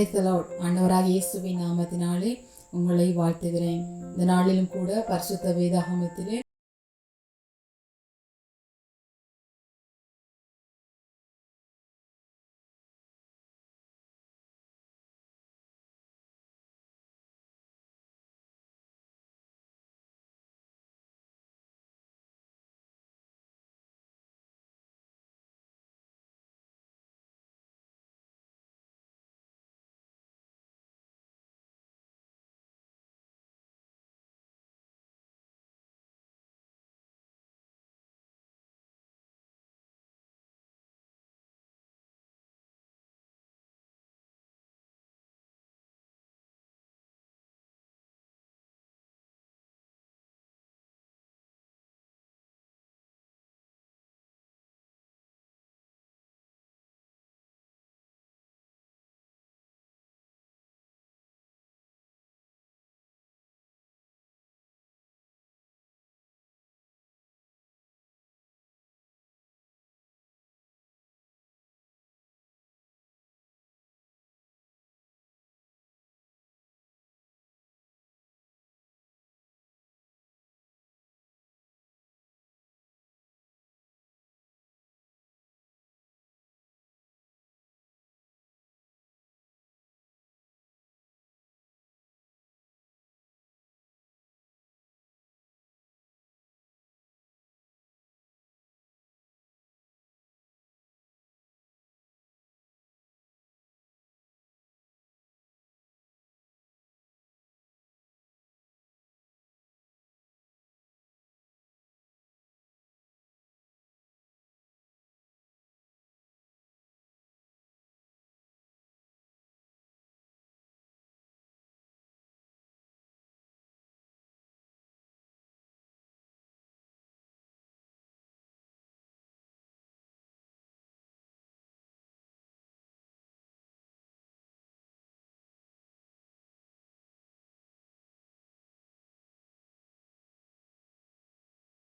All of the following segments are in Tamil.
Praise the Lord. ஆண்டவராக இயேசுவின் நாமத்தினாலே உங்களை வாழ்த்துகிறேன். இந்த நாளிலும் கூட பரிசுத்த வேதாகமத்திலே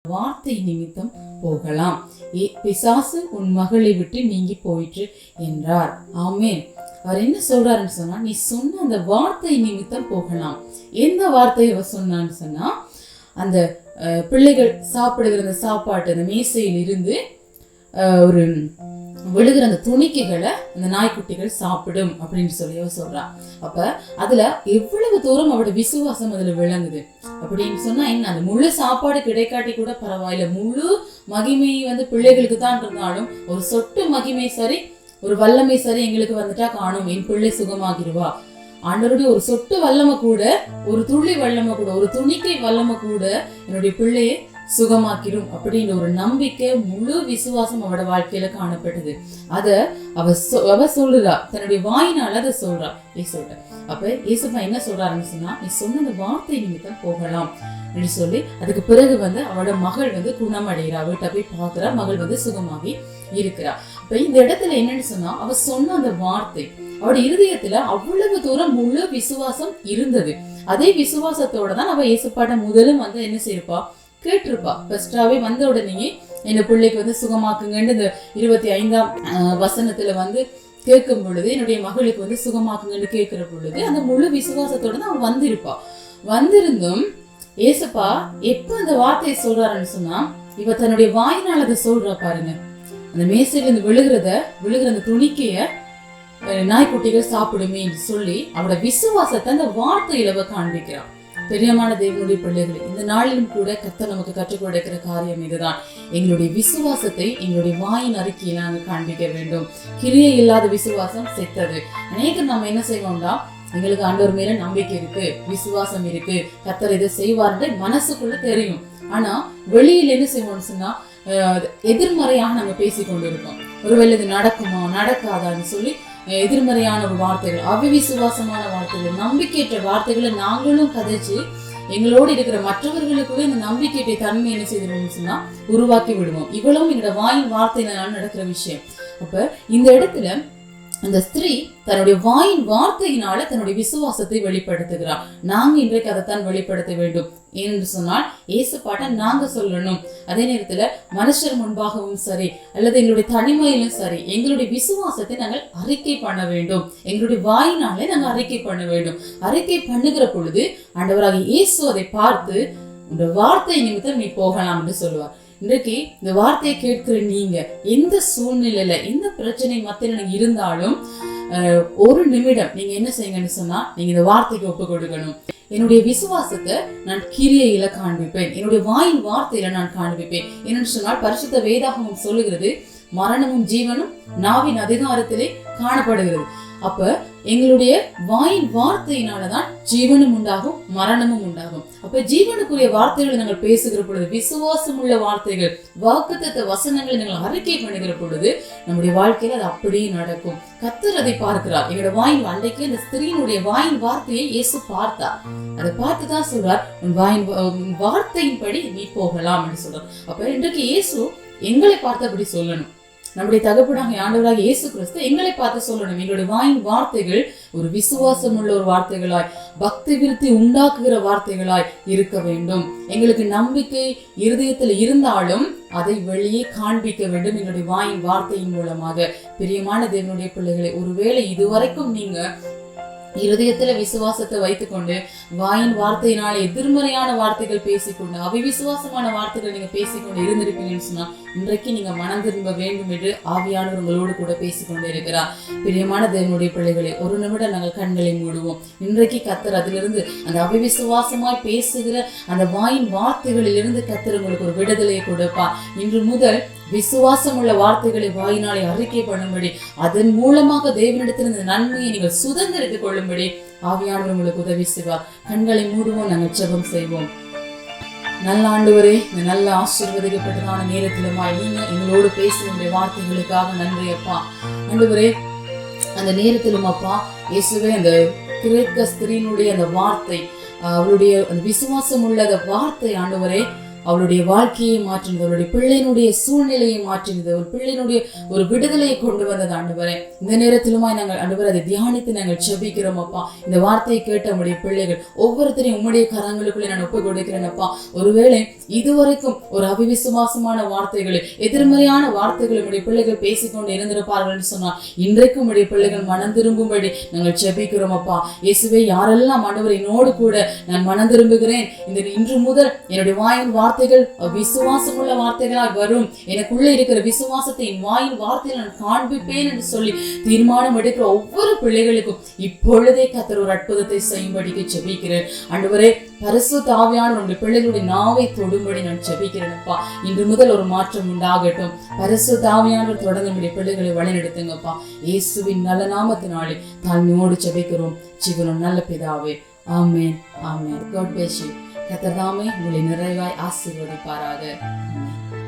வார்த்தை நிமித்தம் போகலாம். பிசாசு உன் மகளை விட்டு நீங்கி போயிற்று என்றார். ஆமென். அவர் என்ன சொல்றாருன்னு சொன்னா, நீ சொன்ன அந்த வார்த்தை நிமித்தம் போகலாம். எந்த வார்த்தையை அவர் சொன்னான்னு சொன்னா, அந்த பிள்ளைகள் சாப்பிடுகிற அந்த சாப்பாட்டு அந்த மேசையில் இருந்து ஒரு விழுகிற அந்த துணிக்கைகளை அந்த நாய்க்குட்டிகள் சாப்பிடும் அப்படின்னு சொல்லி அவர் சொல்றான். அப்ப அதுல எவ்வளவு தூரம் அவரோட விசுவாசம் அதுல விளங்குது அப்படின்னு சொன்னா, என்ன அந்த முழு சாப்பாடு கிடைக்காட்டி கூட பரவாயில்ல, முழு மகிமை பிள்ளைகளுக்கு தான் இருந்தாலும் ஒரு சொட்டு மகிமை சரி, ஒரு வல்லமை சரி எங்களுக்கு வந்துட்டா காணும், என் பிள்ளை சுகமாகிருவா. ஆண்டவருடைய ஒரு சொட்டு வல்லமை கூட, ஒரு துளி வல்லமை கூட, ஒரு துணிக்கை வல்லமை கூட என்னுடைய பிள்ளையை சுகமாக்கிடும் அப்படின்ற ஒரு நம்பிக்கை, முழு விசுவாசம் அவட வாழ்க்கையில காணப்பட்டது. அத அவ சொல்றா, தன்னுடைய வாயினால அதை சொல்றா. சொல்ற அப்ப ஏசப்பா என்ன சொல்றாருன்னு சொன்னா, நீ சொன்ன அந்த வார்த்தை நிமித்தம் போகலாம் அப்படின்னு சொல்லி, அதுக்கு பிறகு அவளோட மகள் குணமடைகிறா. வீட்டை போய் பாக்குறா, மகள் சுகமாகி இருக்கிறா. அப்ப இந்த இடத்துல என்னன்னு சொன்னா, அவ சொன்ன அந்த வார்த்தை அவட இருதயத்துல அவ்வளவு தூரம் முழு விசுவாசம் இருந்தது. அதே விசுவாசத்தோட தான் அவ ஏசப்பாட்ட முதலும் என்ன செய்யிருப்பா, கேட்டிருப்பா. ஃபர்ஸ்டாவே வந்த உடனே என் பிள்ளைக்கு சுகமாக்குங்கன்னு இந்த 25ஆம் வசனத்துல கேட்கும் பொழுது, என்னுடைய மகளுக்கு சுகமாக்குங்கன்னு கேட்கிற பொழுது அந்த முழு விசுவாசத்தோட தான் அவன் வந்திருப்பா. வந்திருந்தும் ஏசப்பா எப்ப அந்த வார்த்தையை சொல்றாருன்னு சொன்னா, இவ தன்னுடைய வாயினால் அதை சொல்றா பாருங்க. அந்த மேசையில இருந்து விழுகிற அந்த துணிக்கைய நாய்க்குட்டிகள் சாப்பிடுமே என்று சொல்லி அவரோட விசுவாசத்தை அந்த வார்த்தையில காண்பிக்கிறான். பெரியமான தேவனுடைய பிள்ளைகளை, இந்த நாளிலும் கூட கர்த்தர் நமக்கு கற்றுக் கொடுக்கிற காரியம் இதுதான். எங்களுடைய விசுவாசத்தை எங்களுடைய வாயின் அறிக்கையில நாங்கள் காண்பிக்க வேண்டும். கிரியை இல்லாத விசுவாசம் செத்தது. அநேகம் நம்ம என்ன செய்வோம்னா, எங்களுக்கு ஆண்டவர் மேல நம்பிக்கை இருக்கு, விசுவாசம் இருக்கு, கர்த்தர் இதை செய்வார்ன்ற மனசுக்குள்ள தெரியும். ஆனா வெளியில என்ன செய்வோம்னு சொன்னா, எதிர்மறையாக நாங்க பேசிக்கொண்டு இருக்கோம். ஒருவேளை இது நடக்குமா நடக்காதான்னு சொல்லி எதிர்மறையான ஒரு வார்த்தைகள், அவிசுவாசமான வார்த்தைகள், நம்பிக்கையற்ற வார்த்தைகளை நாங்களும் கதைச்சு எங்களோடு இருக்கிற மற்றவர்களுக்குள்ள இந்த நம்பிக்கையற்ற தன்மை என்ன செய்யணும்னு சொன்னா உருவாக்கி விடுவோம். இவ்வளவும் எங்களோட வாயின் வார்த்தையினால நடக்கிற விஷயம். அப்ப இந்த இடத்துல அந்த ஸ்திரீ தன்னுடைய வாயின் வார்த்தையினால தன்னுடைய விசுவாசத்தை வெளிப்படுத்துகிறார். நாங்க இன்றைக்கு அதைத்தான் வெளிப்படுத்த வேண்டும். ஏனென்று சொன்னால் இயேசு பாட்டை நாங்க சொல்லணும். அதே நேரத்துல மனுஷர் முன்பாகவும் சரி அல்லது எங்களுடைய தனிமையிலும் சரி எங்களுடைய விசுவாசத்தை நாங்கள் அறிக்கை பண்ண வேண்டும். எங்களுடைய வாயினாலே நாங்கள் அறிக்கை பண்ண வேண்டும். அறிக்கை பண்ணுகிற பொழுது ஆண்டவராகிய இயேசு அதை பார்த்து இந்த வார்த்தை நிமித்தம் நீ போகலாம் என்று சொல்லுவார். இன்றைக்கு இந்த வார்த்தையை கேட்கிற நீங்க எந்த சூழ்நிலையில எந்த பிரச்சனை மத்தியில இருந்தாலும் ஒரு நிமிடம் நீங்க என்ன செய்யுங்கன்னு சொன்னா நீங்க இந்த வார்த்தைக்கு ஒப்பு கொடுக்கணும். என்னுடைய விசுவாசத்தை நான் கிரியையில காண்பிப்பேன், என்னுடைய வாயின் வார்த்தையில நான் காண்பிப்பேன். என்னன்னு சொன்னால் பரிசுத்த வேதாகமம் சொல்லுகிறது, மரணமும் ஜீவனும் நாவின் அதிகாரத்திலே காணப்படுகிறது. அப்ப எங்களுடைய வாயின் வார்த்தையினாலதான் ஜீவனும் உண்டாகும் மரணமும் உண்டாகும். அப்ப ஜீவனுக்குரிய வார்த்தைகளை நாங்கள் பேசுகிற பொழுது, விசுவாசம் உள்ள வார்த்தைகள், வாக்குத்தத்த வசனங்களை நாங்கள் அறிக்கை பண்ணுகிற பொழுது நம்முடைய வாழ்க்கையில அது அப்படியே நடக்கும். கர்த்தர் அதை பார்க்கிறார். எங்களோட வாயின் அன்றைக்கு அந்த ஸ்திரீனுடைய வாயின் வார்த்தையை இயேசு பார்த்தார். அதை பார்த்துதான் சொல்றார், உன் வாயின் வார்த்தையின்படி நீ போகலாம் என்று சொல்றார். அப்ப இன்றைக்கு இயேசு எங்களை பார்த்து அப்படி சொல்லணும். நம்முடைய தகப்பனாகிய ஆண்டவராகிய இயேசு கிறிஸ்து எங்களை பார்த்து சொல்லணும். எங்களுடைய வாயின் வார்த்தைகள் ஒரு விசுவாசம் உள்ள ஒரு வார்த்தைகளாய், பக்தி விருத்தி உண்டாக்குகிற வார்த்தைகளாய் இருக்க வேண்டும். எங்களுக்கு நம்பிக்கை இருதயத்தில் இருந்தாலும் அதை வெளியே காண்பிக்க வேண்டும் எங்களுடைய வாயின் வார்த்தையின் மூலமாக. பிரியமான தேவனுடைய பிள்ளைகளை, ஒருவேளை இதுவரைக்கும் நீங்க இருதயத்துல விசுவாசத்தை வைத்துக்கொண்டு வாயின் வார்த்தையினால எதிர்மறையான வார்த்தைகள் பேசிக்கொண்டு அவிவிசுவாசமான வார்த்தைகள் நீங்க பேசிக்கொண்டு இருந்திருப்பீங்கன்னு சொன்னா இன்றைக்கு நீங்க மனம் திரும்ப வேண்டும் என்று ஆவியானவர் உங்களோடு கூட பேசிக்கொண்டே இருக்கிறார். பிரியமான தேவனுடைய பிள்ளைகளை, ஒரு நிமிடம் நாங்கள் கண்களை மூடுவோம். இன்றைக்கு கர்த்தர் அதிலிருந்து அந்த அவிவிசுவாசமாய் பேசுகிற அந்த வாயின் வார்த்தைகளில் இருந்து கர்த்தர் உங்களுக்கு ஒரு விடுதலையை கொடுப்பார். இன்று முதல் விசுவாசம் உள்ள வார்த்தைகளை வாயினாலே அறிக்கை பண்ணும்படி, அதன் மூலமாக தேவனிடத்திலிருந்து நன்மையை நீங்கள் சுதந்திரித்துக் கொள்ளும்படி ஆவியானவர் உங்களுக்கு உதவி செய்வார். கண்களை மூடுவோம், நாங்கள் ஜெபம் செய்வோம். நல்ல ஆண்டவரே, இந்த நல்ல ஆசீர்வதிக்கப்பட்டதான நேரத்திலுமா நீங்க எங்களோடு பேசுகிற வார்த்தைகளுக்காக நன்றி அப்பா. ஆண்டவரே, அந்த நேரத்திலும் அப்பா இயேசுவே, அந்த கிரேக்க ஸ்திரீனுடைய அந்த வார்த்தை, அவளுடைய அந்த விசுவாசம் உள்ள அந்த வார்த்தை ஆண்டவரே அவளுடைய வாழ்க்கையை மாற்றினது, அவளுடைய பிள்ளையினுடைய சூழ்நிலையை மாற்றினது, ஒரு பிள்ளையினுடைய ஒரு விடுதலையை கொண்டு வந்தது ஆண்டவரே. இந்த நேரத்திலுமா நாங்கள் ஆண்டவரே அதை தியானித்து நாங்கள் ஜெபிக்கிறோம் அப்பா. இந்த வார்த்தையை கேட்ட நம்முடைய பிள்ளைகள் ஒவ்வொருத்தரையும் உம்முடைய கரங்களுக்குள்ளே நான் ஒப்பு கொடுக்கிறேன் அப்பா. ஒருவேளை இதுவரைக்கும் ஒரு அவிவிசுவாசமான வார்த்தைகளை, எதிர்மறையான வார்த்தைகளை உடைய பிள்ளைகள் பேசிக்கொண்டு இருந்திருப்பார்கள் சொன்னால் இன்றைக்கும் உடைய பிள்ளைகள் மனம் திரும்பும்படி நாங்கள் ஜெபிக்கிறோம் அப்பா. இயேசுவே, யாரெல்லாம் ஆண்டவரை என்னோடு கூட நான் மனம் திரும்புகிறேன், இன்று முதல் என்னுடைய வாயின் வார்த்தைகள் விசுவாசம் உள்ள வார்த்தைகளாக வரும், எனக்குள்ள இருக்கிற விசுவாசத்தை என் வாயின் வார்த்தையில் நான் காண்பிப்பேன் என்று சொல்லி தீர்மானம் எடுக்கிற ஒவ்வொரு பிள்ளைகளுக்கும் இப்பொழுதே கர்த்தர் ஒரு அற்புதத்தை செய்யும்படிக்கு ஜெபிக்கிறேன் ஆண்டவரே. பரிசுத்த ஆவியானவர் உங்கள் பிள்ளைகளுடைய நாவை தொடும்படி நான் ஜெபிக்கிறேன் அப்பா. இன்று முதல் ஒரு மாற்றம் உண்டாகட்டும். பரிசுத்த ஆவியானவர் தொடர்ந்து நம்முடைய பிள்ளைகளை வழிநடத்துங்கப்பா. இயேசுவின் நல்ல நாமத்தினாலே தாழ்மையோடு ஜெபிக்கிறோம் ஜீவனும் நல்ல பிதாவே. ஆமென், ஆமென். God bless you. கர்த்தர் தாமே உங்களை நிறைவாய் ஆசீர்வதிப்பாராக. ஆமென்.